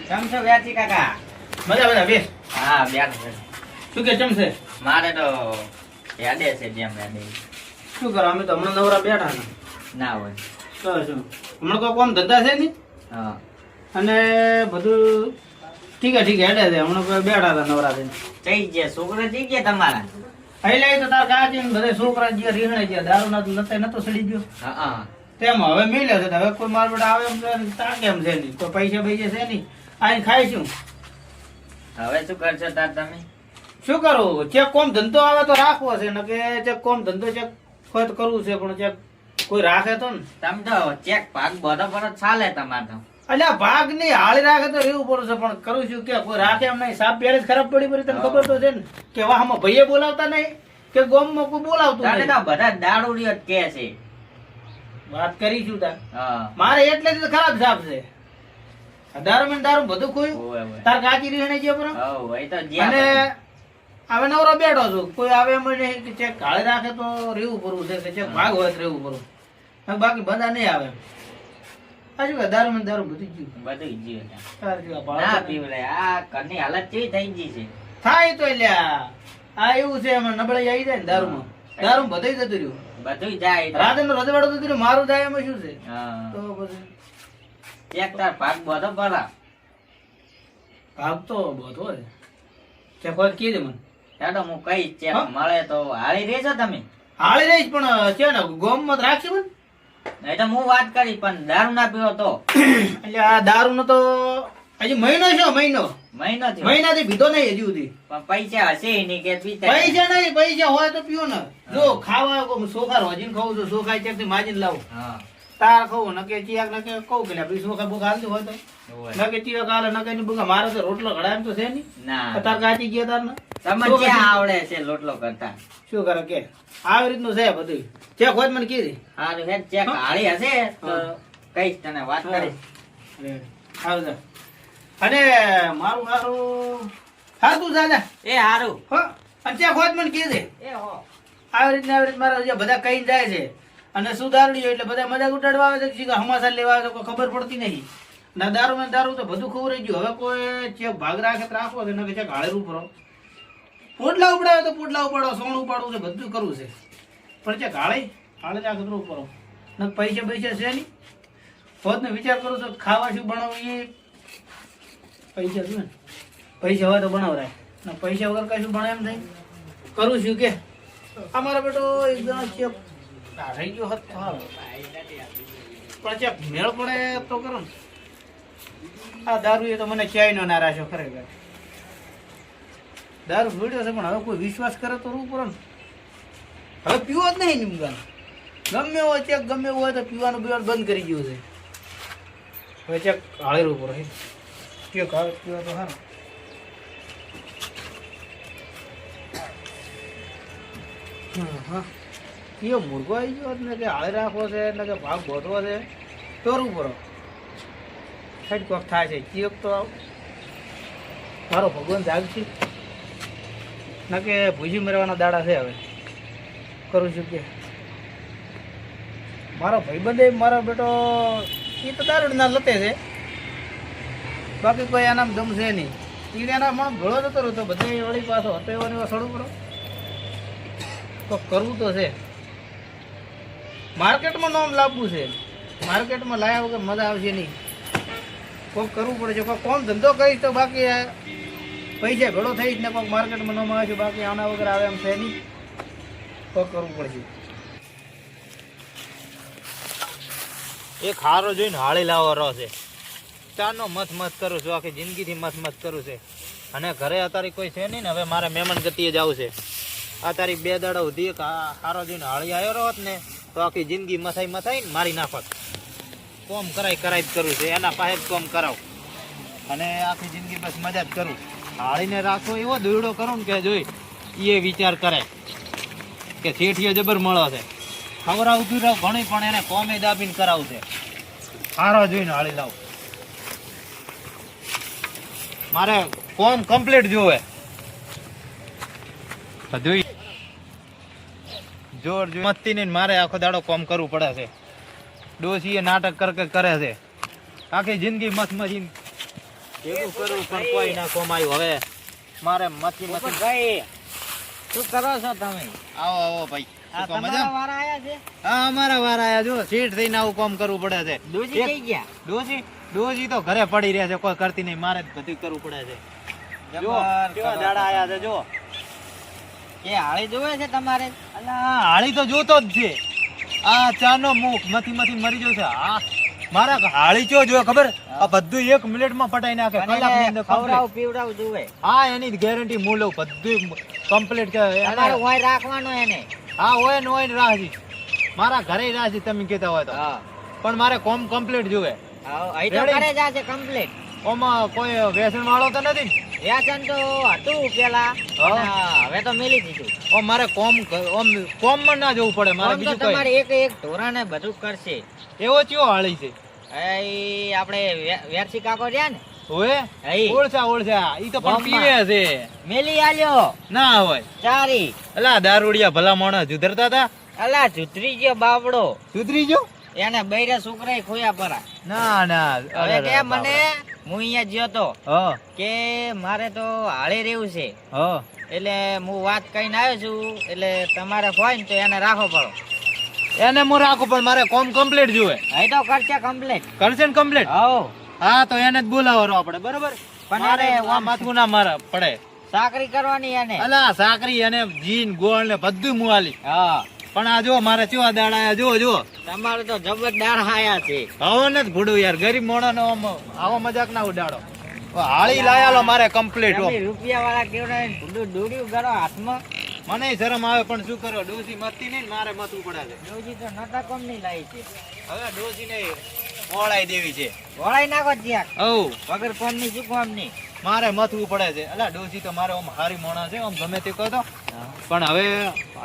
કેમ છો વ્યાજી કાકા? મજા મજા બેસ. હા બેન. શું કે ચમ છે? મારે તો યાદે છે જેમ યાદે. શું કરો? અમે તો હમણાં નવરા બેઠા ને. ના હોય. તો શું હમણાં તો કોમ ધંધા છે નહીં હા. અને બધું ઠીક હેડે છે. હમણાં કોઈ બેઠા હતા નવરા થઈને. જઈ ગયા છોકરા જઈ ગયા તમારા? એટલે તો તાર કાચી ને બધા છોકરા જે રીહણે ગયા દારૂ ના લતે નતો સડી ગયો. હા. તેમ હવે મિલ્યો છે. હવે કોઈ માર બેટા આવે એમ છે તાકે એમ છે નહીં. તો પૈસા છે નહીં. આઈને ખાઈશું. હવે શું કરશો તાર તમે? શું કરું? ચેક કોમ ધંધો આવે તો રાખવો છે ને કે ચેક કોમ ધંધો ચેક હોય તો કરવું છે પણ ચેક કોઈ રાખે તો ને. તમે તો ચેક ભાગ બધો પર ચાલે તમારે તો. અલ્યા ભાગ નહીં હાળી રાખે તો રહેવું પડશે પણ કરું છું કે કોઈ રાખે એમ નહીં. સાપ પેરે જ ખરાબ પડી પડી તને ખબર તો છે ને કે વાહમાં ભાઈએ બોલાવતા નહીં કે ગોમમાં કોઈ બોલાવતું તારે નહીં. તો બધા દારૂડિયો જ કે છે. વાત કરીશું તાર. હા. મારે એટલે જ ખરાબ સાપ છે. દારૂ માં દારૂ બધું ખોયું. ઓય ઓય. તાર કાચી રીહણે જે પર હઉ એ તો અને જ્યાં હવે નવરો બેઠો છું. કોઈ આવે એમ નહીં કે ચેક હાળી રાખે તો રહેવું પડવું છે કે ચેક ભાગ હોય તો રહેવું પડવું. બાકી બધા નહીં આવે. હજુ કે દારૂ માં દારૂ બધું ગયું. બધું જીવ તાર જેવા ના ભાળો પીવડે. આ ઘરની હાલત કેવી થઈ ગઈ છે? થાય તો લ્યા આ એવું છે એમાં નબળાઈ આવી જાય ને દારૂમાં. દારૂ બધું જતું રહ્યું. બધું જાય. રાતે નું રજવાડું જતું રહ્યું. મારું જાય એમાં શું છે? હા. તો પછી ચેક તાર ભાગ બધો ભરા. ભાગ તો બધો હોય. ચેક હોય તો કીધે મને. ચાલો હું કહીશ ચેક હા? મળે તો હાળી રહેજો તમે. હાળી રહીશ પણ છે ને ગોમમાં તો રાખશે મને. નહીં તો હું વાત કરીશ પણ દારૂ ના પીવો તો. એટલે આ દારૂ નો તો હજી મહિનો છે. મહિનો થયો. મહિનાથી પીધો નહીં હજી સુધી. પણ પૈસા હશે નહીં કે પીતા પૈસા નહીં. પૈસા હોય તો પીવો ને. જો ખાવા સોખા રોજીને ખાવું છું. સોખા ચેક થી માજીને લાવું. હા. તાર ખાવું નકે ચિયાક નકે કહું કે લે સોખા બોખા હાલતું હોય તો હોય. નકે ચિયાક હાલે નકે ની બોખા. મારે તો રોટલો ઘડા એમ તો છે નહીં. ના તાર કાચી ગયા તાર ને તમને ક્યાં આવડે છે લોટલો કરતા? શું કરે કે આવી રીતનું છે બધું. ચેક હોય તો મને કીધી. હારું હે ચેક હાળી હશે તો હા. કહીશ તને વાત કરીશ. સારું છે. અને મારું સારું સારું દાદા એ હારું. હો અને ચેક હોય તો મને કીધી. એ હો. આવી રીતે મારા જે બધા કઈ જાય છે અને શું દારૂ એટલે બધા મજાક ઉડાડવા આવે છે કે હમાસા લેવા આવે છે કોઈ ખબર પડતી નહીં. ના દારૂ ને દારૂ તો બધું ખવરાઈ ગયું. હવે કોઈ ચેક ભાગ રાખે તો રાખવો છે ને ચેક હાળેરું ભરો. પોટલા ઉપડાવે તો પોટલા ઉપાડો. સોણ ઉપાડવું છે બધું કરવું છે પણ ચેક હાળે રાખે તો ઉપરો ને પૈસા છે નહીં. હોત ને વિચાર કરું છું ખાવા શું બનાવવું એ પૈસા શું ને પૈસા હોય તો બનાવરાય ને પૈસા વગર કઈ શું ભણે એમ થાય. કરું છું કે અમારો બેટો એક જણો ચેક રહી ગયો હોત તો હારું. પણ ચેક મેળ પડે તો કરો ને. આ દારૂ એ તો મને ક્યાંય ના રાખ્યો ખરેખર. દારૂ ભૂલ્યો છે પણ હવે કોઈ વિશ્વાસ કરે તો રૂ પડે ને. હવે પીવો જ નહીં નિમગાન. ગમે હોય ચેક ગમે એવું હોય તો પીવાનું બંધ કરી ગયું છે. હવે ચેક હાળેરું પડે. ચેક હાળે પીવા તો સારું. હા કયો મુર્ગો આવી ગયો ને કે હાળે રાખવો છે એટલે કે ભાગ બોધવો છે તોરવું પડો. સાઈડ કોક થાય છે. ચીક તો મારો ભગવાન જાગશે ના કે ભૂજી મરવાના દાડા છે. હવે કરું છું કે મારો ભાઈબંધ મારો બેટો એ તો દારૂ ના લતે છે. બાકી કોઈ આનામ દમ છે નહીં. એના મણ ભેળો જતો રહ્યો તો બધા વળી પાછો હતો એવો ને એવો સડું પડો તો કરવું તો છે. માર્કેટમાં નામ લાવવું છે. માર્કેટમાં લાયા વગર મજા આવશે નહીં. કોઈક કરવું પડે છે. કોઈ કોમ ધંધો કરીશ તો બાકી પૈસા ભેળો થઈશ ને કોઈક માર્કેટમાં નામ આવે છે. બાકી આના વગર આવે એમ છે નહીં. કોઈક કરવું પડશે. એક હારો જોઈને હાળી લાવો રહો છે. ચારનો મત કરું છું. આખી જિંદગીથી મત કરું છે. અને ઘરે અત્યારે કોઈ છે નહીં ને હવે મારે મહેમાન ગતિએ જવું છે. આ તારીખ 2 દાડા સુધી એક હારો જોઈને હાળી આવ્યો રહો ને તો આખી જિંદગી મથાઈ ને મારી નાખત. કોમ કરાય જ કરું છે. એના પાસે જ કોમ કરાવ અને આખી જિંદગી બસ મજા જ કરું. હાળીને રાખો એવો દોયડો કરું ને કે જોઈ એ વિચાર કરે કે શેઠિયો જબર મળો છે. ખવડાવતું રહું ઘણી પણ એને કોમે દાબીને કરાવું છે. હારો જોઈને હાળી લાવ. મારે કોમ કમ્પ્લીટ જોવે. જોર મસ્તી ને મારે આખો દાડો કોમ કરવું પડે છે. ડોસી એ નાટક કરે છે. આખી જિંદગી મસ્ત મજી ભેગું કરવું પણ કોઈ ના કોમાયું હવે મારે મથી ભાઈ શું કરો છો તમે? આવો આવો ભાઈ આ શું કામ તમારા મજા? વારા આયા છે? હા અમારા વાર આયા જો સીટ થઈને આવું કામ કરવું પડે છે દૂજી કઈ ગયા? ડોસી તો ઘરે પડી રહ્યા છે કોઈ કરતી નહીં મારે જ બધું કરવું પડે છે જો જબર કેવા કરો. દાડા આયા છે જો એ હાળી જોવે છે તમારે? અલા હાળી તો જોતો જ છે આ ચાનો મુખ મથી મરી ગયો છે આ મારા હાળી ચો જોવે ખબર આ બધું 1 મિનિટમાં પટાઈ નાખે અને કલાકની એને અંદર ખવડાવ complete. પીવડાવ જોવે. હા એની ગેરંટી હું લઉં બધું કમ્પ્લીટ છે તમારે હોય રાખવાનો એને. હા હોય ને રાખજી મારા ઘરે રાખજી તમે કહેતા હોય તો હા. પણ મારે કોમ કમ્પ્લીટ જોવે હા, અહીં તો Ready? ઘરે જ છે complete. ઓમાં કોઈ વ્યસન વાળો તો નથી ને? વ્યસન તો હતું પેલા, હા. અને હવે તો મેલી દીધું. ઓમ મારે કોમ માં ના જવું પડે મારે આમ તો બીજું તમારે કોઈ એક ધોરણે બધું કરશે. એવો ચિયો હાળી છે એ આપણે વેરસી કાકો રહ્યા ને, હોય અહીં. ઓળછા ઈ તો પણ ગામમાં. પીવે છે મેલી આલ્યો ના હોય ચારી. અલા દારૂડિયા ભલા માણસ જુધરતા હતા અલા જુતરી ગયો બાબડો, સુધરી જો એને બૈરે છોકરાએ ખોયા પરા. ના ના હવે કે મને હું અહીંયા જ્યો તો હા કે મારે તો હાળે રહેવું છે, હા એટલે હું વાત કહીને આવ્યો છું, એટલે તમારે હોય ને તો એને રાખો પડો. એને હું રાખું પણ મારે કોમ કમ્પ્લીટ જોવે અહીં તો કરશે કમ્પ્લીટ. કરશે ને કમ્પ્લીટ હો હા તો એને જ બોલાવવાનો આપણે બરોબર પણ મારે અરે આ માથું ના મારે પડે સાકરી કરવાની એને. અલા સાકરી અને જીન ગોળ ને બધું મુઆલી હા, પણ આ જો મારે ચેવા દાડા આયા જો જો તમારે તો જબરદાર હાયા છે. આવો ને જ ભૂડું યાર ગરીબ મોણાનો આવો મજાક ના ઉડાડો હાળી લાયાલો મારે કમ્પ્લીટ તમે રૂપિયા વાળા કેવડાવે ને ભૂંડું દોડ્યું કરો હાથમાં. મને શરમ આવે પણ શું કરો ડોસી મતી નહીં ને મારે મતવું પડે છે ડોજી તો નતા કોમ ની લાવી છે. હવે ડોસી ને ઓળાઈ દેવી છે વળાઈ નાખો જ્યાં હવ વગર કોમ ની શું કોમ ની. મારે મથવું પડે છે અલા ડોસી તો મારે આમ હારી મોણા છે આમ ગમે તે કહો તો પણ હવે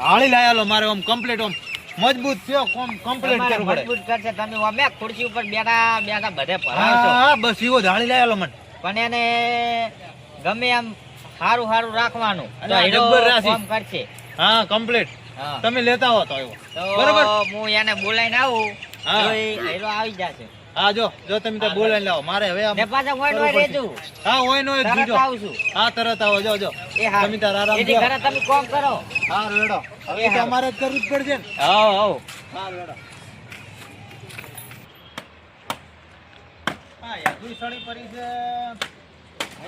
હાળી લાયાલો મારે આમ કમ્પ્લીટ આમ મજબૂત છે કોમ કમ્પ્લીટ તમારે કરવું પડે મજબૂત કરશે. તમે અમે ખુરશી ઉપર બેઠા બેઠા બધે ભરાવશો, હા બસ એવો જ હાળી લાયાલો મને પણ એને ગમે એમ સારું સારું રાખવાનું તો અલા, હીરો જબ્બર રાશિ. કામ કરશે. હા કમ્પ્લીટ હા. તમે લેતા હો તો એવો તો બરોબર હું એને બોલાઈને આવું હા. તો એ હીરો આવી જશે. હા જો તમે તો બોલાઈને લાવો મારે હવે આમ ને પાછા વોઈન કરવું વોઈન પડશે. રહેજો. હા હોય નો તરત જોજો આવું છું. હા તરત આવો જો એ હા, તમે તાર આરામ એથી કરો. ઘરે તમે કોમ કરો. હા રેડો હવે એ હારું. તમારે જ કરવું જ પડશે ને હવ હવ. હા રેડો હા યાર દુઈ સળી પડી છે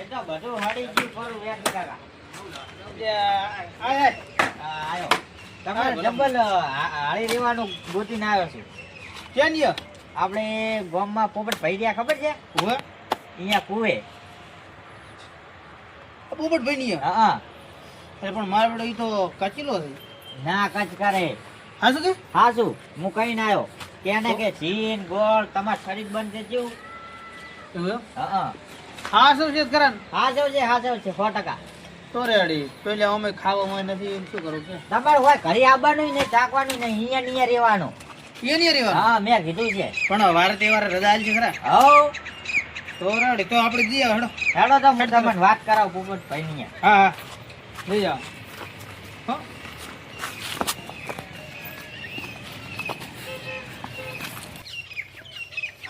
એ તો બધું હળી ગયું ખરું વેચી કાકા. આય હા, આયો. તમારે ડબલ હાળી રેવાનું ગોતીને આવ્યો છું. કેમ ય આપણે ગામમાં પોપટ ભાઈ રહ્યા ખબર છે? ઓવે અહીંયા કુવે. પોપટભાઈ ની હા હા. અરે પણ મારો બેટો ઈ તો કચીલો છે ના કચ કરે. હા શું કે હા શું હું કહીને આવ્યો કે એને કે જીન ગોળ તમાર શરીર બનશે કેવું. એવું એમ? હા હા. હા શું છે કરા હાજર છે 100%. તો રેડી પેલે અમે ખાવામાં નથી એમ શું કરું કે તમારે હોય ઘરે આવવાનું નહીં, ચાકવાનું નહીં, અહીંયા રહેવાનું. એ નહીં રહેવાનું હા મેં કીધું છે. પણ વારે તહેવારે રજા આલી છે ખરા હવ તો રેડી તો આપણે જઈએ હેડો હેડો તો હું તમને વાત કરાવું પોપટ ભાઈ ની. હા હા લઈ જાઓ હો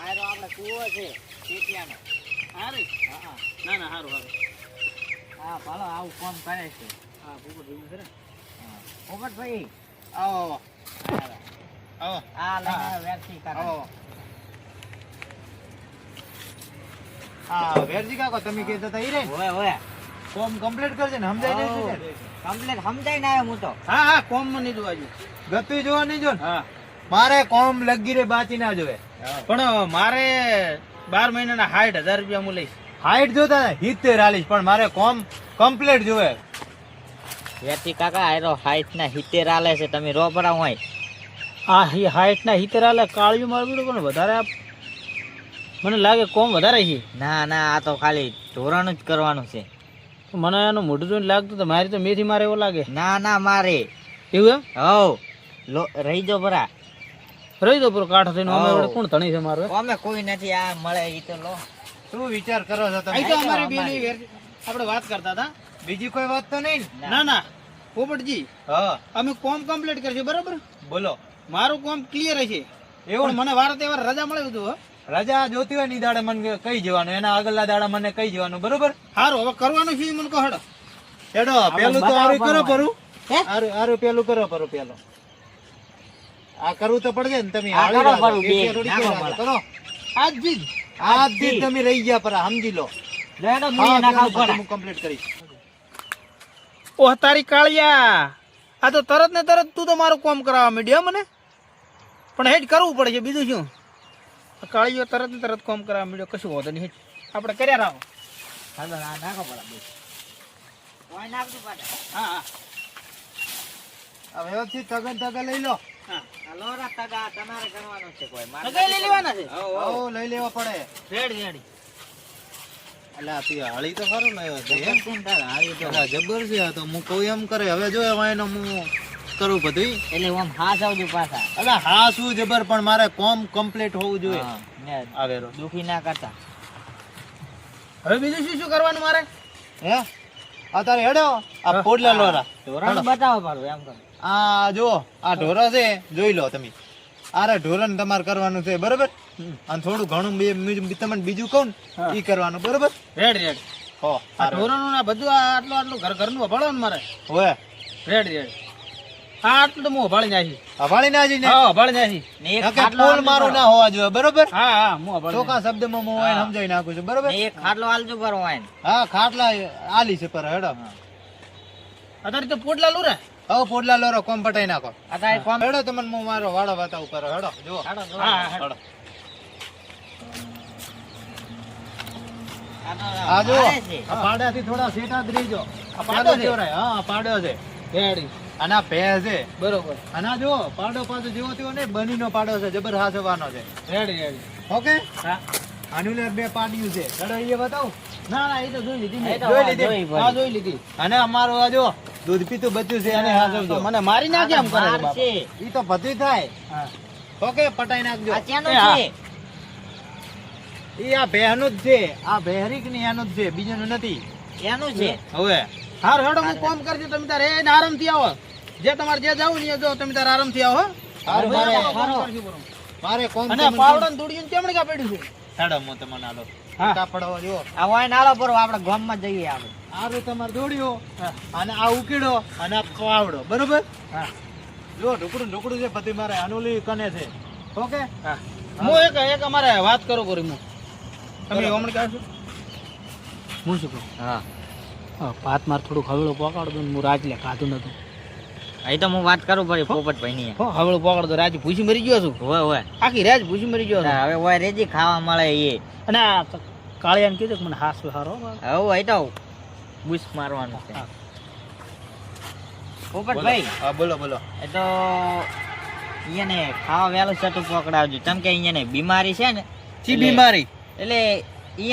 આયરો આપણે કૂવો છે પેટિયાનો. હા રે હા હા. ના ના સારું સારું હા ભલો આવું કામ કરે છે. હા પોપટભાઈ ખરા હા. પોપટ ભાઈ આવો આવો આ લઈને હા. વેરસી કાકા. આવો હા વેરજી કાકો તમે કહેતા હતા ઈ રે ઓય ઓય કોમ કમ્પ્લીટ કરજે ને સમજાઈ હવ. જશે ને કમ્પ્લીટ સમજાઈને આવ્યો હું તો. હા હા કોમ માં નહીં જોવા ગતું જોવા નહીં જો ને હા મારે કોમ લગી રે બાચી ના જોવે પણ મારે 12 મહિનાના 60,000 રૂપિયા હું લઈશ હાઈટ જોતા ને 70 આલીશ પણ મારે કોમ કમ્પ્લીટ જોવે વેરસી કાકા આયરો હાઈટ ના 70 આલે છે. તમે રોપડા હોય. હા એ 60 ના 70 આલે કાળિયું મારું પણ વધારે મને લાગે કોમ વધારે છે ના ના આ તો ખાલી ધોરણ જ કરવાનું છે. મને એનું મોઢું જોઈને લાગતું તો મારી તો મેથી મારે એવું લાગે ના ના મારે એવું એમ હવ રહી જો બરા. રહી દો પૂરો કાઠો થઈને અમે હઉ. વડે કોણ ધણી છે મારો અમે કોઈ નથી આ મળે ઈ તો લો. શું વિચાર કરો છો તમે અહીં તો અમારે અમારી. બેની આપણે વાત કરતા હતા બીજી કોઈ વાત તો નહીં ને? ના ના પોપટજી હા અમે કોમ કમ્પ્લીટ કરશું બરાબર બોલો મારું કોમ ક્લિયર છે એવું પણ મને વાર તહેવાર રજા મળે બધું હો રજા જોતી હોય ને ઈ દાડે મને કહી જવાનું, એના આગળના દાડા મને કહી જવાનું, બરોબર? સારું હવે કરવાનું છે ઈ મને કહો હેડો. હેડો પેલું તો આરું કરો પરું, હે? આરું પેલું કરો પરું પેલું. આ કરવું તો પડશે ને, તમે આ હાળી કરો રાખો, પરું, બે. કે થોડી નાખો કે પરા. કરો. આજથી જ આજથી જ તમે રહી ગયા પરા, સમજી લો. લે હેડો, મુંય હા, નાખાવ પેલું પડે. હું કમ્પ્લીટ કરીશ. ઓહ તારી કાળિયા, આ તો તરત ને તરત તું તો મારું કામ કરાવવા માંડ્યો મને. પણ હેડ કરવું પડે છે, બીજું શું? આ કાળિયો તરત ને તરત કામ કરાવવા માંડ્યો, કશું વાંધો નહીં, હેડ આપણે કર્યા રાખો. હાલો, આ નાખો પડે બે. ઓય નાખજો પાછા. હા હા આ વ્યવસ્થિત તગન લઈ લો. હા હાલો રા તગા તમારે કરવાનો છે કોઈ. મારે તગાઈ લઈ લેવાના છે? હઉ, હઉ. હઉ, લઈ લેવા પડે. Ready ready. એટલે આ તું હાળી તો ખરો લાવ્યો છે, કેમ એમ? કેમ તારે હારી તો? અલા, જબર છે આ તો. હું કહું એમ કરે, હવે જો એમાં એનો હું કરું બધું. એટલે આમ હાથ આવજો પાછા. અલા હા શું જબર, પણ મારે કોમ કમ્પ્લીટ હોવું જોઈએ. હા, ને આવેરો દુખી ના કરતા. હવે બીજું શું શું કરવાનું મારે? હે આ તારે હેડો આ પોડલા લોરા. ધોરણ બતાવો પાડું એમ કરો. આ જો આ ઢોરો છે, જોઈ લો તમે. આરે ઢોરણ તમારે કરવાનું છે, બરોબર? અને થોડું ઘણું તમને બીજું કહું હા. ને ઈ કરવાનું, બરોબર? Ready ready. હો આ ઢોરાનું ને આ બધું આ આટલું આટલું ઘરનું અભાળો ને મારે. હોય રેડી રેડી. હા આટલું તો હું અભાળી નાખી. અભાળી ના જઈને હા અભાળી નાખી. ને એક નકે ખાટલો પોલ આલજો મારું પાડો. ના હોવા જોઈએ, બરોબર? હા હા હું અભાળી ચોખ્ખા શબ્દમાં હું એને સમજાવી નાખું છું, બરોબર? ને એક ખાટલો આલજો કરો વાયન. હા ખાટલા આલી છે પર હેડો. અત્યારે તો પોટલા લુરે. હવે પોડલા લોરો કોમ પટાઈ નાખો. અત્યારે કોમ હેડો તમને હું મારો વાળો બતાવું કરો, હેડો જુઓ. હાડો જો. હા હા હેડો. આ આ જો આવે છે. આ પાડાથી થોડા સેટા જ રહીજો. આ પાડો છે? કેવરાય? હા આ પાડો છે. રેડી. અને આ ભે છે. બરોબર. અને આ જો પાડો પાછો જેવો તેવો નહીં, બનીનો પાડો છે, જબર હાસવાનો છે. Ready ready. ઓકે હા. આનું લે બે પાડ્યું છે. હેડો એ બતાવું. ના ના એ તો જોઈ લીધી એ મેં. તો જોઈ વાત લીધી? જોઈ ભરી. હા જોઈ લીધી. અને અમારું આ જો દૂધ પીતું બચ્ચું છે, એને હાસવજો. મને મારી નાખે એમ કરે છે માર બાપા. છે. ઈ તો બધું થાય. હા. ઓકે પટાઈ નાખજો. આ ચેનું એ હા. છે? ઈ આ ભેહનું જ છે. આ ભેહરીક ની એનું જ છે, બીજાનું નથી. એનું છે. હવે હારું હેડો હું કોમ કરજો તમે તારે એને આરામથી આવો. જે તમારે જે જાવું ને એ જો તમે તારે આરામથી આવો. હારું, મારે મારે કોમ હારું. કરજો બરોબર. મારે કોમ અને પાવડા ને ધૂળિયું ચેમણી કા પડ્યું છે? હેડો હું તમને આલો. હા. કાપડવા જો. આ વાયન આલો પર આપણે ગામમાં જઈએ આપણે. આરું તમારે દોડ્યો હા. અને આ ઉકેડો અને આ પાવડો, બરોબર? હા. જો ઢુકડું છે પછી મારે આનુલી કને છે. ઓકે હા. હું એક અમારે વાત કરો કરી હું. તમે હમણાં કહો છો? હું શું કહું? હા. ભાત માર થોડું હવેળું પકડ દો ને હું રાજ લે ખાધું નતું. અહીં તો હું વાત કરું પડી પોપટભાઈ ની. હો હવેળું પકડ દો રાજ ભૂસી મરી ગયો છું. હોય હોય. આખી રાજ ભૂસી મરી ગયો છું. હવે હોય રેજી ખાવા મળે એ. અને આ કાળિયાને કીધું કે મને હાસ હારો હવે અહીં તો બુશ મારવાનું છે. હા. પોપટભાઈ હા બોલો બોલો. એ તો એને ખાવા વહેલું સટું પકડાવજો કેમ કે એને બીમારી છે ને ચી બીમારી? એટલે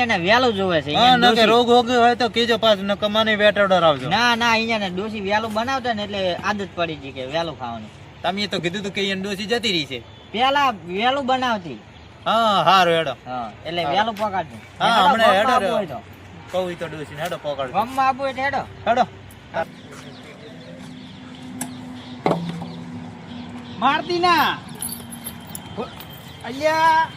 એને વહેલું જોવે છે. હા ઈયાને નકે ડોશી- રોગ હોગ્યો હોય તો કેજો પાછ ન કમાને વેટરડર આવજો. ના ના એને ડોસી વહેલું બનાવતા ને એટલે આદત પડી ગઈ કે વહેલું ખાવાનું. તમે તો કીધું તું કે એને ડોસી જતી રહી છે. પેલા વહેલું બનાવતી. હા હારું હેડો. હા એટલે હા. વહેલું પકાડજો. હા, હેડો, હમણાં ગામમાં હેડો આપવું રે. હોય તો. કહું ઈ તો ડોસી હેડો પકડ. ગામમાં આપવું હોય તો હેડો. હેડો. મારતી ના અલ્યા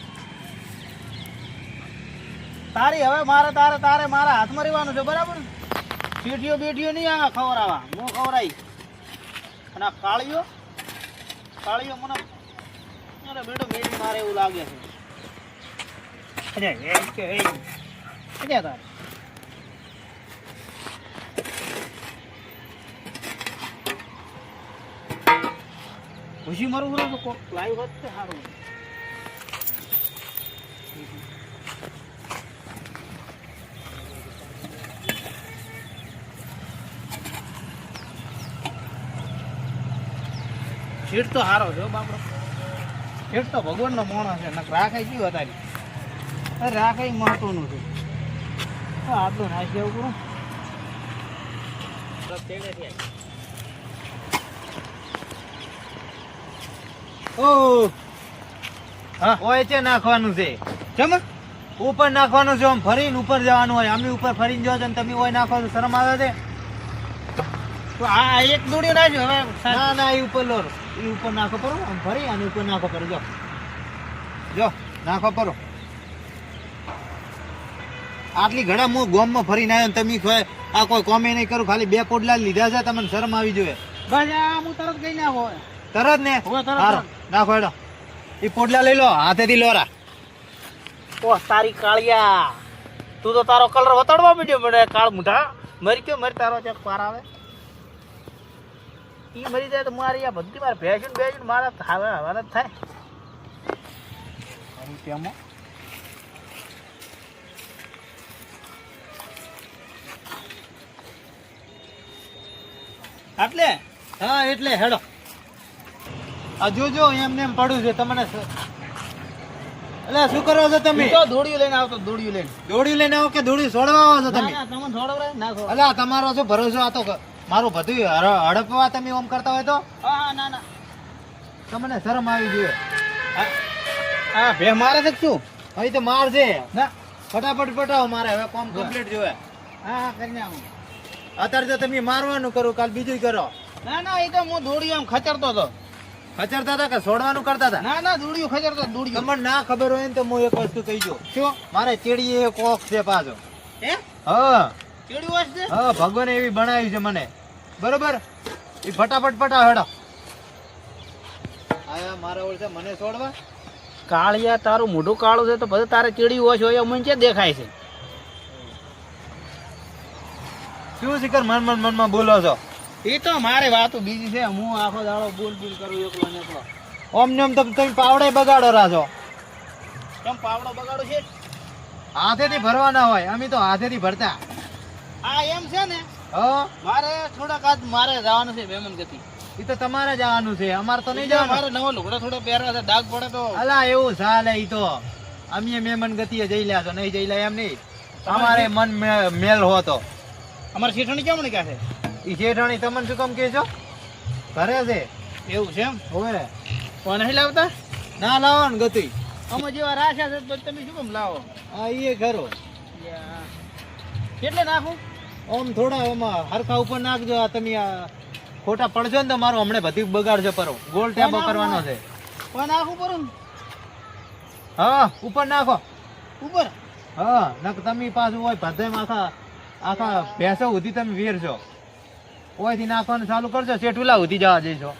તારી હવે મારે તારે મારા હાથમાં રહેવાનું છે, બરાબર? બેઠીઓ નહીં આ ખવડાવવા, હું ખવડાવી. અને આ કાળીઓ મને અરે બેટો મેરી મારે એવું લાગે છે. અરે એ કે એ ક્યાં તારે ખુશી મારું તો કોક લાઈવ હોત તે સારું. શેઠ તો સારો છે હો બાપડો. શેઠ તો ભગવાનનો માણસ છે. નક રાખાય કેવું તારી? અરે રાખાય મહત્વનું છે. આટલું નાખી દેવું કરું. ઓ હા ઓય છે નાખવાનું છે. કેમ? ઉપર નાખવાનું છે, આમ ફરીને ઉપર જવાનું હોય. અમે ઉપર ફરીને જો છો ને તમે ઓય નાખો તો શરમ આવે છે? તો આ એક દોડ્યો નાખ્યો હવે ના ના એ ઉપર લો, એ ઉપર નાખો પરો, આમ ફરી અને ઉપર નાખો પરો. જો જો નાખો પરો. આટલી ઘડા હું ગોમમાં ફરીને આવ્યો ને તમે કહો આ કોઈ કોમે નહીં કરું ખાલી 2 પોડલા લીધા છે તમને શરમ આવી જોઈએ. બસ આ હું તરત ગઈ ના હોય. તરત ને હવે તરત. હારો નાખો હેડો એ પોડલા લઈ લો હાથેથી લોરા. ઓ તારી કાળિયા, તું તો તારો કલર વતાડવા માંડ્યો મને કાળ મુઠા. મરી ગયો મરી તારો ચેક પાર આવે. ઈ મરી જાય તો મારી આ બધી મારે ભેજું ભેજું મારા હવાના જ થાય. તેમાં આટલે હા એટલે હેડો. આ જોજો એમને એમ પડ્યું છે તમને. એટલે શું કરો છો તમે? ઈ તો દોડીયું લઈને આવતો, દોડીયું લઈને. દોડી લઈને આવો કે દોડી છોડવા આવો છો તમે? ના, તમને છોડવરાય? ના છોડવરાય. અલા તમારો શું ભરોસો? આ તો મારું બધું હડપવા તમે ઓમ કરતા હોય તો હા, ના ના. તમને શરમ આવી જોઈએ. હા ભે મારે છે કે શું? અહીં તો માર છે. ના. ફટાફટ પટાવો મારે હવે કામ કમ્પ્લીટ જોઈએ. હા કરીને આવું. અત્યારે તો તમે મારવાનું કરો કાલ બીજું કરો. ના ના, એ તો હું દોડીયું આમ ખચરતો હતો. ખચરતા હતા કે છોડવાનું કરતા હતા? ના ના, દોડીયું ખચરતો, દોડીયું. તમને ના ખબર હોય ને તો હું એક વસ્તુ કહી દઉં. શું? મારે ચેડીએ એક ઓખ છે પાછો. હે? હા કેડી વાસ છે? હા ભગવાને એવી બનાવી છે મને. બરોબર એ ફટાફટ પટાવ હેડો. આયા મારા ઓળ છે મને છોડવા. કાળિયા, તારું મોઢું કાળું છે તો બધું તારે ચીડી હોય છે મને છે દેખાય છે. શું શિખર મનમાં બોલો છો? એ તો મારે વાતો બીજી છે. હું આખો દાડો બોલ બોલ કરું એકલો ને એકલો. ઓમ ને ઓમ તમે પાવડે બગાડો રાજો. કેમ પાવડો બગાડો છે? હાથેથી ભરવાના હોય, અમે તો હાથેથી ભરતા. આ એમ છે ને, હા મારે થોડાક આજ મારે જવાનું છે વેમન ગતિ. એ તો તમારે જવાનું છે, અમારે તો નહીં મારે જવાનું. નવો લુગડો થોડો પહેરવા છે, ડાઘ પડે તો. અલા એવું ચાલે ઈ તો. અમે મહેમાન ગતિએ જઈ લ્યા છો, નહીં જઈ લ્યા એમ નહીં. અમારે મન મેલ હોતો. અમારે શેઠાણી કેમ ને ક્યાં છે? ઈ જેઠાણી તમને શું કામ કહે છો? ઘરે છે. એવું છે એમ? હોય કોઈ નહીં લાવતા? ના લાવો ને ગતિ. અમે જેવા રાખ્યા છે તો તમે શું કેમ લાવો? હા ઈ ખરો. કેટલે નાખું? ઓમ થોડા એમાં હરખા ઉપર નાખજો. આ તમે આ ખોટા પડજો ને તો મારું હમણે બધી બગાડજો પરો. ગોલ ટેબો કરવાનો છે. કોઈ નાખું પડું? હા ઉપર નાખો. ઉપર? હા નક તમે પાછું હોય ભદ્રેમાં આખા ભેંસો સુધી તમે વેરશો. ઓયથી નાખવાનું ચાલુ કરજો, શેઠુલા સુધી જવા જઈશો.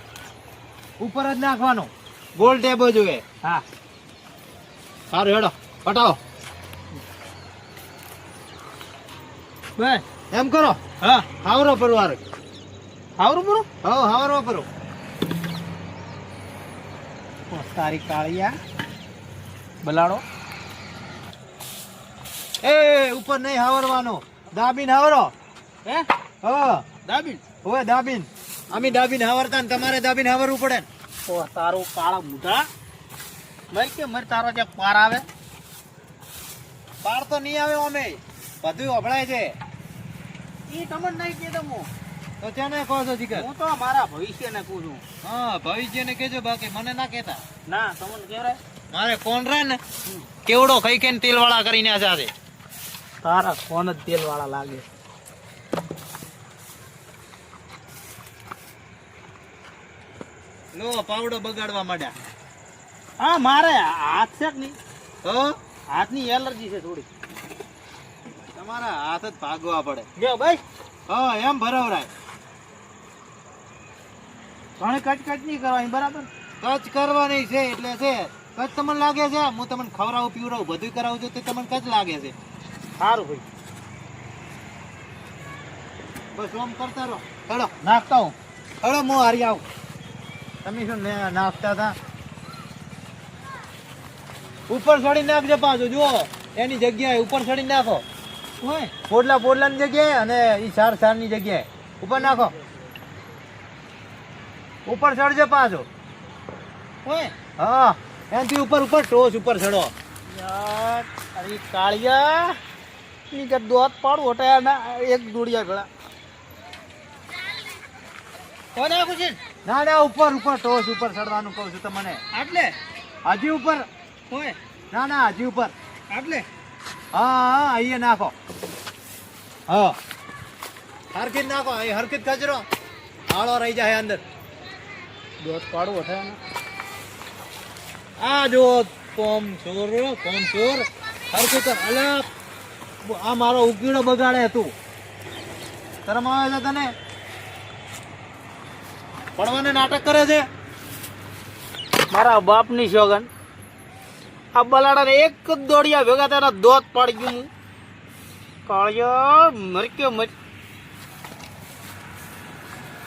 ઉપર જ નાખવાનું. ગોલ ટેબો જોઈએ. હા. સારું હેડો પટાવો. બસ એમ કરો. હા. હાવરો પરવાર. હાવરું પૂરું? હા હાવરો પરો. તારી કાળિયા બલાડો. એ ઉપર નહીં હાવરવાનો, દાબીન હાવરો. હે? હા દાબીન? ઓય દાબીન. અમે દાબીન હાવરતા ને તમારે દાબીન હાવરવું પડે ને. ઓ તારું કાળા મુઢા. મર કે મર તારો જે પાર આવે. પાર તો નહીં આવે અમે બધું અભળાય છે. ઈ તમને નહીં કીધું હું. તો ત્યાં ને કહો છો જીગર? હું તો મારા ભવિષ્યને કહું છું. હા ભવિષ્યને કેજો, બાકી મને ના કહેતા. ના તમને કહેવાય. મારે કોણ રે ને કેવડો ખાઈ ખાઈને તેલ વાળા કરીને આ છે. તારા કોણ જ તેલ વાળા લાગે. લો પાવડો બગાડવા માંડ્યા. હા મારે હાથ છે કે નહીં? તો હાથની એલર્જી છે થોડી. તમારા હાથ જ ભાગવા પડે. જો ભાઈ હા એમ ભરવરાય. ઘણી કચ કચ નહીં કરવાની, બરાબર? કચ કરવાની છે એટલે છે. કચ તમને લાગે છે? હું તમને ખવડાવું પીવડાવું બધું કરાવું છું તે તમને કચ લાગે છે. સારું ભાઈ, બસ ઓમ કરતા રહો. હેડો નાખતા હું. હેડો હું હારી આવું. તમે શું નાખતા હતા? ઉપર ચડી નાખજો પાછું. જુઓ એની જગ્યાએ ઉપર ચડી નાખો. હોય પોડલાની જગ્યાએ અને ઈ સારની જગ્યાએ ઉપર નાખો. ઉપર ચડજો પાછો. હોય. હા એનાથી ઉપર ટોચ ઉપર ચડો. યાર અરે કાળિયા ની કે દોત પાડું હટાયા ના એક દોડિયા ગળા. કોને આખું છે? ના ના ઉપર ટોચ ઉપર ચડવાનું કહું છું તમને. આટલે? હજી ઉપર. હોય. ના ના હજી ઉપર. આટલે? હા હા અહીંયા નાખો. હા હરખી નાખો. અહીં હરખી કચરો આળો રહી જાય અંદર. દોત પાડું હટાયા ના. આ જો કોમ ચોર હરખું કર. અલ્યા આ મારો ઉકીડો બગાડે તું. શરમ આવે છે તને? પડવાને નાટક કરે છે. મારા બાપની સોગન આ બલાડાને એક જ દોડિયા ભેગા તારા દોત પાડી ગયું હું. કાળિયો મરક્યો મર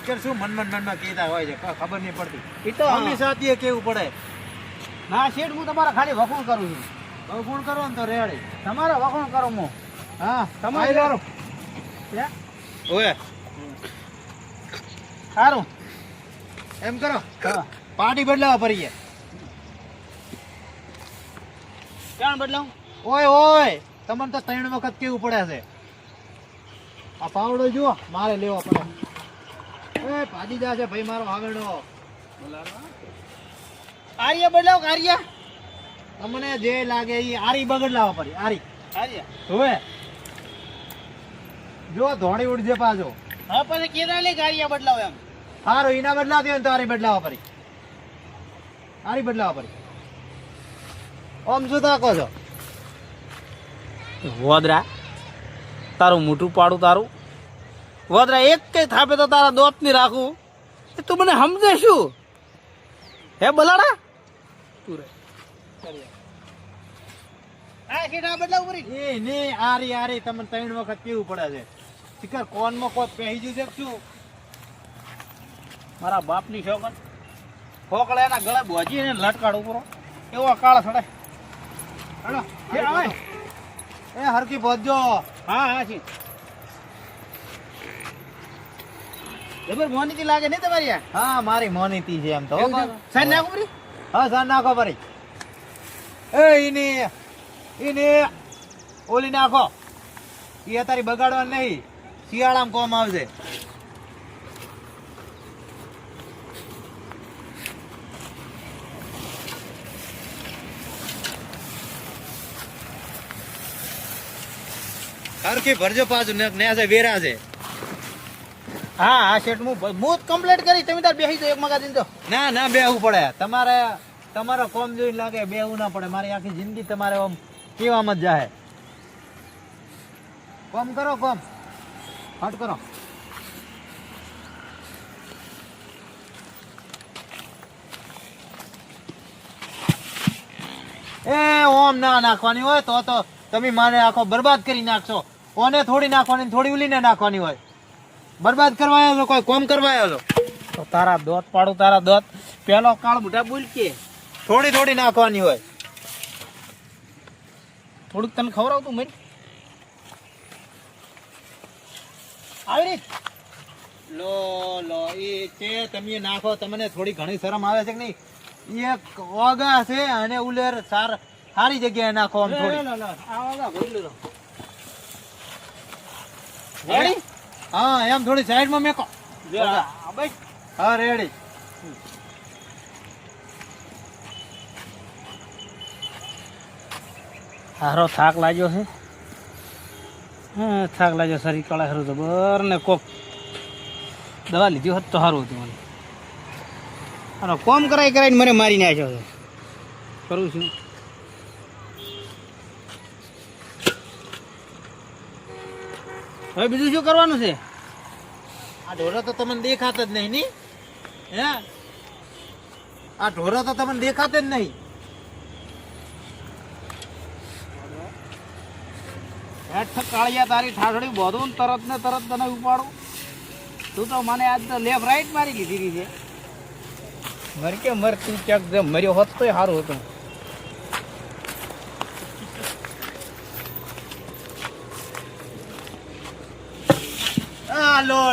કે શું મનમાં કહેતા હોય છે કાંઈ ખબર નહીં પડતી. ઈ તો મમ્મી સાથીએ કેવું પડે. ના શેઠ હું તમારા ખાલી વખોણ કરું છું. વખોણ કરો ને તો રેડી. તમારા વખોણ કરો હું. હા તમારે તમારે લે, ઓએ સારું. એમ કરો હા. પાર્ટી બદલાવા પડીએ. ક્યાં બદલાવું? ઓય ઓય તમને તો 3 વખત કેવું પડે છે. આ પાવડો જુઓ મારે લેવો પડે. એ ભાજી જા છે ભાઈ મારો આવેડો. આર્ય બદલાવ કે આર્ય? તમને જે લાગે એ આરી બગડલાવા પડી. આરી આર્ય. હવે જો ધોણી ઉડજે પાછો. હા પછી કેદા લે કે આર્ય બદલાવ એમ. હારું ઈના બદલાતી હોય ને તો આરી બદલાવા પડી. આરી બદલાવા પડી. ઓમ શું તાકો છો? વોદરા તારું મોટું પાડું તારું. વોદરા એક કઈ થાપે તો તારા દોત ની રાખું. એ તું મને સમજે શું? હે બલાડા તું રે. આ શેઠા બદલાવ કરી. એ ને આરી આરી તમને 3 વખત કેવું પડે છે. શિખર કોનમાં કોઈ પહેરી ગયું છે કે શું? મારા બાપની શોકન ફોકળે એના ગળે બોજી ને લટકાડ ઉપરો એવો કાળા સડે. હેલો એ આવે. એ હરકી પહોંચજો. હા હા છે. જબર મોનીતી લાગે ને તમારી આ. હા મારી મોનીતી છે એમ તો. એવું છે? સાઈડ નાખો પરી. હા સર નાખો પરી. એ ઈને ઓલી નાખો. એ તારી બગાડવા નહીં. શિયાળામાં કોમ આવશે. હરકી ભરજો પાછું ને છે વેરા છે. હા હા શેઠ હું જ કમ્પ્લીટ કરી તમે તાર બેસી દો એક મગા દીધો. ના ના બેહવું પડે. તમારો કોમ જોઈને લાગે બેહવું ના પડે. મારી આખી જિંદગી તમારે આમ કેવામાં જ જાય. કોમ કરો કોમ હટ કરો. એ ઓમ ના નાખવાની હોય તો તમે મારે આખો બરબાદ કરી નાખશો. ઓને થોડી નાખવાની થોડી ઉલીને નાખવાની હોય. બરબાદ કરવા આવ્યો છો કોઈ કોમ કરવા આવ્યો છો? તો તારા દોત પાડું તારા દોત. પેલો કાળ મોઢા બોલ કે થોડી નાખવાની હોય. થોડુંક તને ખવડાવતું મરી આવી રીત. લો એ છે તમે નાખો. તમને થોડી ઘણી શરમ આવે છે કે નહીં? એક ઓગા છે અને ઉલેર સારી જગ્યાએ નાખો. આમ થોડી રેડી? હા એમ થોડી સાઈડમાં મેકો. હા રેડી. હારો થાક લાગ્યો છે. હા થાક લાગ્યો. શરીર કળા સારું જબર ને કોક દવા લીધી હોત તો સારું હતું મને. અને કોમ કરાઈને મને મારી નાખ્યો છે. કરું છું. હવે બીજું શું કરવાનું છે? આ ઢોરો તો તમને દેખાતા જ નહીં ની. હે આ ઢોરો તો તમને દેખાતે જ નહીં. હેઠ કાળિયા તારી ઠાઠડી બોધું ને તરત તને ઉપાડું. તું તો મને આજ તો લેફ્ટ રાઈટ મારી લીધી છે. મર કે મર તું ચક જે મર્યો હોત તોય સારું હતું.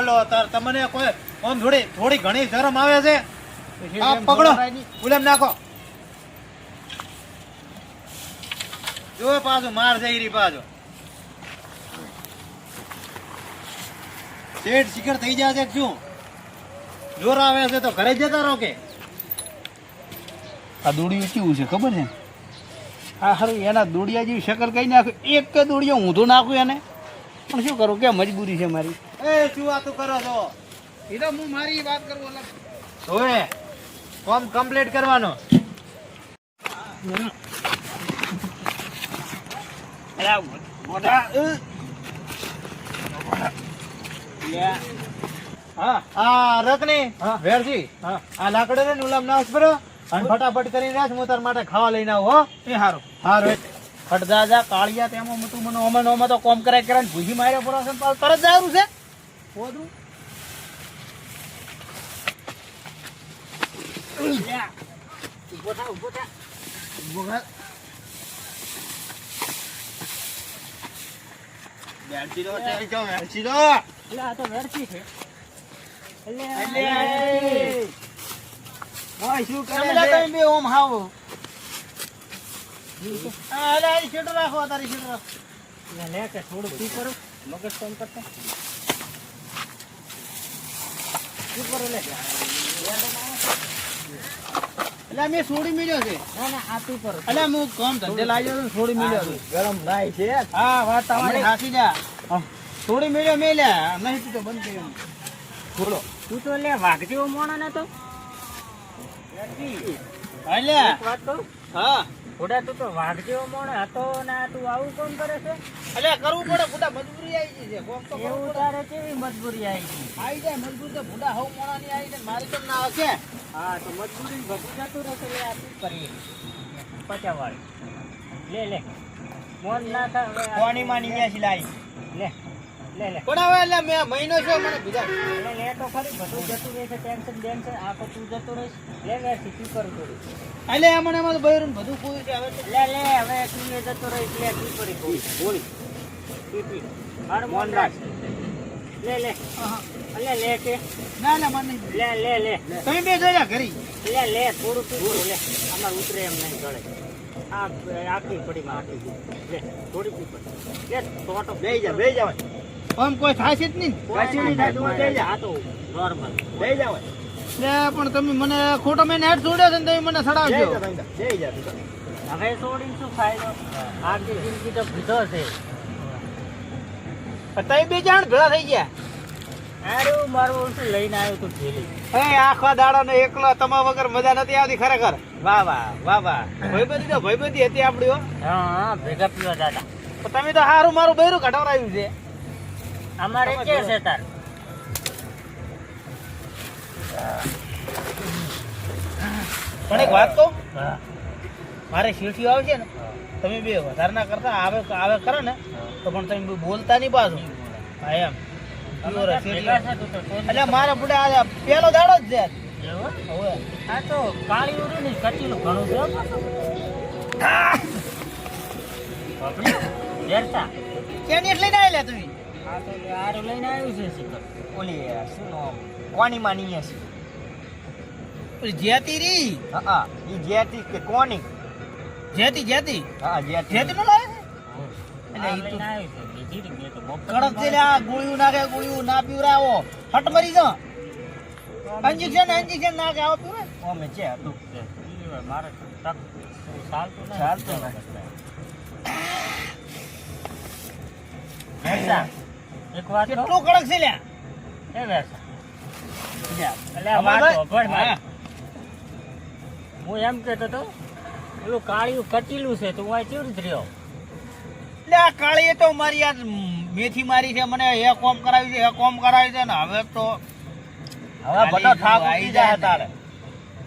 લો તમને કોઈ આમ થોડી ઘણી શરમ આવે છે? આ પકડો ઉલેમ નાખો. જો પાછું માર જઈ રહી પાછો. શેઠ શિખર થઈ જશે શું? જોર આવે છે તો ઘરે જતા રહો કે? આ દોડિયું કેવું છે ખબર છે? આ સારું એના દોડિયા જેવી શકલ કઈ નાખ્યું. એક કે દોડિયો ઊંધું નાખું એને. પણ શું કરું કે મજબૂરી છે મારી. એ શું વાતો કરો છો? એ તો હું મારી વાત કરું અલગ. હવે ફોર્મ કમ્પ્લીટ કરવાનો. અલા મોટા હા આ રકની હા. વેરજી હા આ લાકડે રે ઉલામ નાશ બરો અને ફટાફટ કરીને રાખ હું તાર માટે ખાવા લઈને આવું હો એ હારું હારું હટદા જા કાળિયા તેમાં તું મને ઓમાં તો કોમ કરાય કરે ને ભૂસી માર્યા પૂરા છે ને પાછું તરત જારું છે પોદરું ઉભો થા ઉભો થા ઉભો થા બેલચી દો બેલચી દો એટલે આ તો વેરચી છે એટલે ઓય શું કરે છે તમે બે ઓમ હાવ આ લે આ શેડો રાખો તારી શેડો રાખો લે કે થોડું શું કરો મગજ કામ કરતા શું કરો લે એટલે મેં છોડી મળ્યો છે ના ના આ તું કરો એટલે હું કામ ધંધે લાગ્યો તો છોડી મળ્યો છે ગરમ લાય છે હા વાત તમારી હાસી જા છોડી મળ્યો મેં લે નહીં તું તો બંધ કર્યો બોલો તું તો લે વાઘજીવો મોણો ને તો એટલે વાત કહું હા થોડા તું તો વાઘજીવો મોણો હતો ને આ તું આવું કોણ કરે છે એટલે કરવું પડે ભૂડા મજબૂરી આવી છે કોક તો કરવું એવું પડે. તારે કેવી મજબૂરી આવી ગઈ આવી જાય મજબૂર તો ભૂડા હવ મોણાની આવી જાય મારી કેમ ના આવશે હા તો મજબૂરી બધું જતું રહેશે લે આ શું કરીએ પચાવાળી લે લે મોન ના થા હવે આ- કોની માની ન્યા સિલાઈ લે લે લે પણ હવે એટલે મેં મહિનો છે મને બીજા લે લે તો ખરી બધું જતું રહેશે ટેન્શન બેન્શન આ તો તું જતું રહીશ લે લે સીધું કરું થોડું એટલે એમાં ને એમાં તો બૈરું ને બધું કોઈ છે હવે તો. લે લે હવે તું એ જતો રહીશ લે તું કરી ગોળી પી મારું મોન રાખ લે લે લે લે કે ના ના મને નહીં. લે લે લે તમે બે જોયા ઘરી લે લે થોડું પીવું લે આમાં ઉતરે એમ નહીં ગળે આ આખી પડીમાં આખી લે થોડી પી પડી લે ટોટો બે જાવ આમ કોઈ થાય છે જ નહીં કશું નહીં થાય, તું બેહી જા. આ તો નોર્મલ બે જાવ લે પણ તમે મને ખોટો મેં નેટ છોડ્યો છે ને તમે મને સડાવજો બે જા હવે છોડીને શું ફાયદો આખી જિંદગી તો ભીધો છે તમે બે જાણ ભેળા થઈ ગયા આરું મારું ઓછું લઈને આવ્યો તું થેલી એ આખા દાડો ને એકલો તમા વગર મજા નથી આવતી ખરેખર વાહ વાહ વાહ વાહ ભાઈબંધી તો ભાઈબંધી હતી આપડી હો હા હા ભેગા પીવા દાદા પણ તમે તો સારું મારું બૈરું ઘટાવરાયું છે અમારે કે છે તાર પણ એક વાત કહું મારે શીઠીઓ આવશે ને તમે બે વધારે ના કરતા આવે આવે કરે ને તો પણ તમે બોલતા નહીં પાછું હા એમ પ્યોર શેઠીઓ. ભેગા છે તું તો ટોલી એટલે મારે બુડે આ પેલો દાડો જ છે એવું? હવે આ તો કાળી ઉરું ને કચીલું ઘણું છે હો પાછું. બાપરે, વેરતા. કેની એટલે ના આલ્યા તમે આ તો લે આરું લઈને આવ્યું છે શીખર. ઓલી શું નામ કોની માની છે ઓલી જેતી રી હા ઈ જેતી કે કોની જેતી જેતી હા જેતી જેતી નો લાવે છે આ એટલે ઈ તો લઈને આવ્યું છે. બીજી રીત મેં તો મફત કડક છે લે આ ગોળીઓ નાખે ગોળીઓ ના પીવરાવો હટ મરી જા ઇન્જેક્શન નાખે આવો પીવરે ઓમે છે હતું છે. ઈ હવે મારે તક ચાલતું નહીં. ચાલતું નહીં. વેરતા, એક વાત કહું? કેટલું કડક છે લે એ વેરતા. એટલે આ અમારે વાત સાંભળ હા. મારી. હું એમ કહેતો હતો પેલું કાળિયું કચીલું છે તું અહીં કેવી રીતે રહ્યો એટલે આ કાળીએ તો મારી યાર મેથી મારી છે મને એ કોમ કરાવી છે એ કોમ કરાવી છે ને હવે તો હવે બધો થાક ઉતરી જાય તારે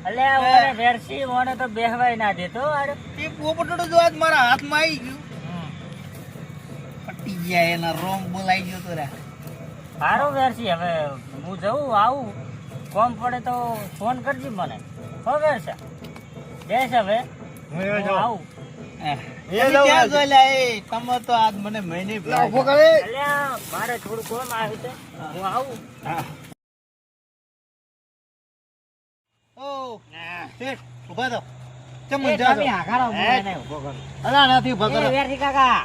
એટલે આ મને વેરસી મને તો બેહવાય ના દેતો આરે. એ પોપટડું જો આજ મારા હાથમાં આવી ગયું પટી ગયા એના રોમ બોલાઈ ગયો તો રે સારું વેરસી હવે હું જઉં આવું કોમ પડે તો ફોન કરજે મને હો વેરસા જઈશ હવે હું આવું ક્યાં ગયેલા એ તમે તો આજ મને મહિને ઉભો કરે એટલે આ મારે થોડું કોમ આવ્યું છે હું આવું ઓ શેઠ ઉભા તો ચમ એ જા તમે આઘારો હે? મને નહીં ઉભો કરો. અલા નાથી ઉભા એ કરો વેરસી કાકા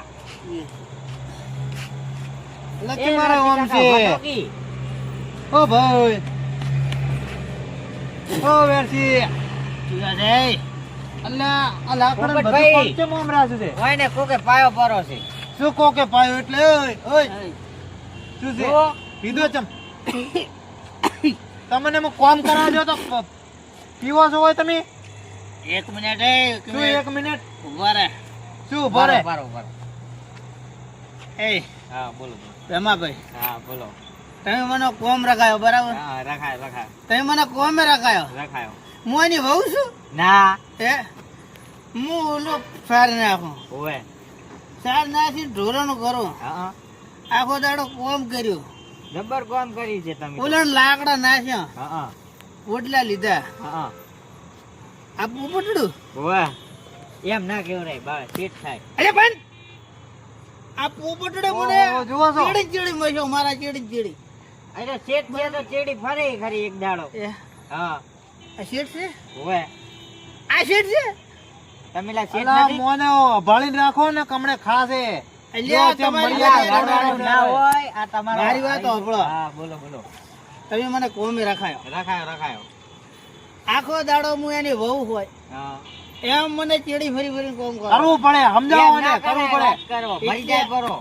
લકી મારા ઓમ છે છે ઓ ભાઈ ઓ વેરસી તું જઈ અલ્લા આ લાકડા બધું પોપટભાઈ. કેમ આમ રાખ્યું છે હોય ને કોકે પાયો પરો છે શું કોકે પાયો એટલે ઓય ઓય શું છે જો. કીધું ચમ તમને એમાં કોમ કરાવજો તો પીવો છો હોય તમે એક મિનિટ શું 1 મિનિટ ઉભા રહે શું ભરે બરો બરો એ હા બોલો બોલો. રમાભાઈ, હા બોલો. તમે મને કોમ રખાયો બરાબર? હા રખાયો. તમે મને કોમે રખાયો. હું એની વહુ છું. ના હે હું ઓલો સાર નાખું. ઓવે. સાર નાખીને ઢોરાનું કરું. હા આખો દાડો કોમ કર્યું. જબર કામ કરી છે તમે. ઓલા લાકડા નાખ્યા, હા ઓટલા લીધા. હા આ પોપટડું ઓવે. એમ ના કેવરાય બા સેટ થાય. અરે પણ આ પોપટડે મને ઓહો, જુઓ છો. ચીડી મસ્યો, મારા ચીડી. અરે સેટ છે તો ચેડી ફરે ખરી એક દાડો. એ હા આ શેઠ છે? ઓવે. આ શેઠ છે? તમે લા સેટ અલા નથી. મોને ભાળીને રાખો ને કમણે ખાશે. અલ્યા, જો તેમ તમારી મળ્યા વાત ગાડવાનું ના હોય આ તમારો. મારી વાત સાંભળો. હા બોલો બોલો. તમે મને કોમે રખાયો. રખાયો. આખો દાડો હું એની વહુ હોય હા એમ મને ચીડી ફરી કોમ કરો. કરવું પડે, સમજાવો એમ ને, ના કરવું કરાય, પડે. વાત કરો. મરી જાય કરો.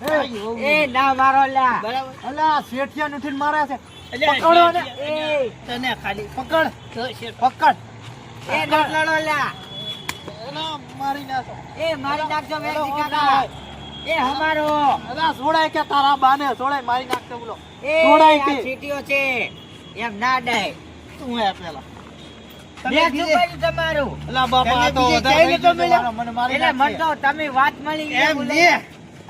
આઈ વહુ. એ ના મારો લ્યા. બરાબર? અલા શેઠિયા ઉઠીને મારે છે. અલ્યા, પકડો ને. એ તને ખાલી પકડ, તો શેઠ. પકડ. એ નટ લડો લ્યા. અલા મારી નાખો. એ મારી નાખજો વેચી કાકા. એ હમારો. અલા છોડાય કે તારા બાને છોડાય, મારી નાખશે બોલો. એ છોડાય આ તે. ચીટીઓ છે. એમ ના ડાય. તું હે પેલા. તમે મેં બીજે- છુપાયું તમારું. અલા બાપા આ તો તમે બીજે વધારે ક્યાંય થઈ ગયું નતો છે મારો, મને મારી એટલે મન નાખશે. તો તમે વાત મળી ગયા એમ બોલે. ને.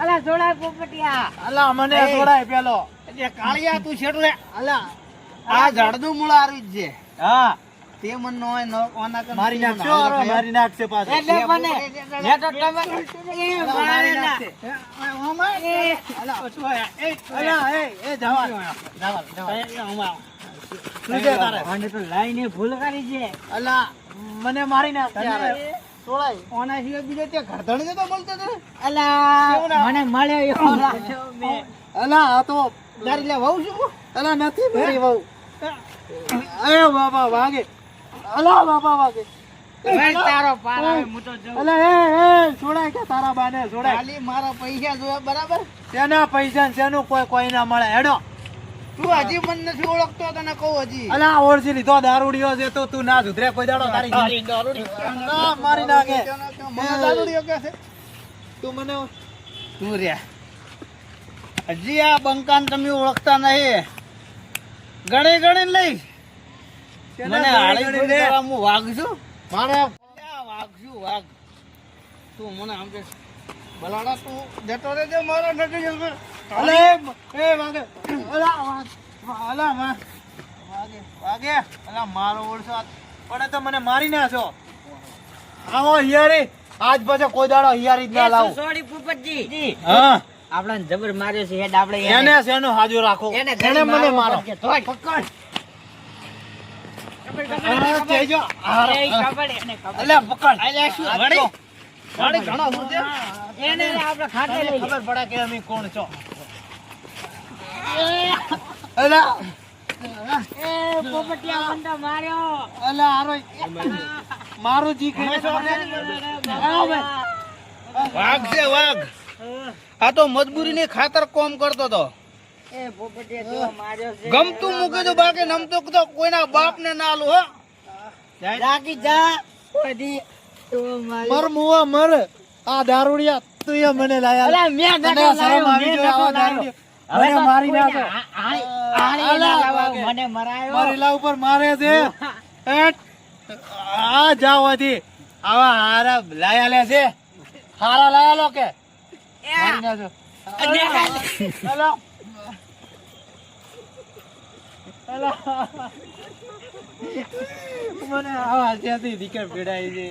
અલા જોડાય પોપટિયા. અલા મને એ. છોડાય પેલો. એટલે કાળિયા તું શેઠ લે. અલા આ ઝાડનું મૂળ આરું જ છે. હા તે મન નો હોય નો કોના કન મારી તું નાખશો, મને અરે હાલ મારી નાખશે પાછો. એટલે મને લે તો તમે એ અલા, મારે મારી ના. નાખશે. અલા, ઓછો હે. અલા એ જવા જવા. શું છે તારે? મને તો લાઈને ભૂલ કરી છે. અલા મને મારી નાખશે તને યાર. છોડાય. ઓના સિવાય બીજો તે ઘરધણી નતો મળતો તને? અલા મને મળ્યો એવો લાગ્યો મેં. અલા આ તો તારી લે વહુ છું હું? અલા નથી મારી વહુ. એ બાબા વાગે. અલા બાબા વાગે. ભાઈ તારો પાર આવે હું તો જઉં. અલા એ છોડાય કે તારા બાને છોડાય. ખાલી મારા પૈસા જોયા બરાબર. તેના પૈસા ને તેનું કોઈ ના મળે. હેડો. તું હજી મને નથી ઓળખતો, તને કહું હજી. અલા ઓળખી લીધો દારૂડિયો છે તો તું ના સુધરે કોઈ દાડો તારી અલા, મારી નાખે. મને દારૂડિયો કહે છે. તું મને તું રહ્યા હજી આ બંકાન તમે ઓળખતા નહીં. ગણે લઈ મને હાળી ગણી ગોળી લે. કરવા હું વાઘ છું. મારે અલ્યા, વાઘ છું વાઘ. તું મને આમ કે બલાડા તું જતો રહેજે, મારો નથી જતો. અલે એ વાગે. અલા અલા વાગે વાગે. અલા મારો ઓળસો પણ તો મને મારી નાખો. આવો હિયારી આજ પછી કોઈ દાડો હિયારી જ ના એ લાવું. સોડી પોપટજી. હા આપણને જબર માર્યો છે હેડ આપણે એને શેનો હાજો રાખો. એને એને મને મારો. પડશે. તોય. પકડ. ખબર, હા, ખબર. તેજો. એ ખબર, એને ખબર. અલે પકડ. અલ્યા, શું વળી? વળી ઘણો શું છે? એને આપણે ખાતે તને લઈ ખબર પડે કે અમે કોણ છો. અલા એ પોપટિયા મને તો માર્યો. અલા આરો મારું જી કરે છો. વાઘ છે વાઘ. આ તો મજબૂરીની ખાતર કોમ કરતો તો. એ પોપટિયા જો માર્યો છે. ગમતું મૂકી દઉં, બાકી નમતું તો કોઈના બાપ ને ના આલું હો. જાગી જા. બધી તો માર્યો. મર મુવા મર. આ દારૂડિયા તું એ મને લાયા. અલા, મેં તને નતો શરમ લાયો, આવી મેં જોઈએ નતો આવા લાયો. દારૂડિયા. હવે મને તો મારી કોઈને નાખો. આળી અલા, ના લાવાય, વાગે. મને મરાયો. મારેલા ઉપર મારે છે. હેટ. આ જાવાથી આવા હારા લાયા લે છે. હારા લાયા લો કે મારી નાખો. અલા અલા મને આવા ત્યાંથી દીકર પીડાય છે.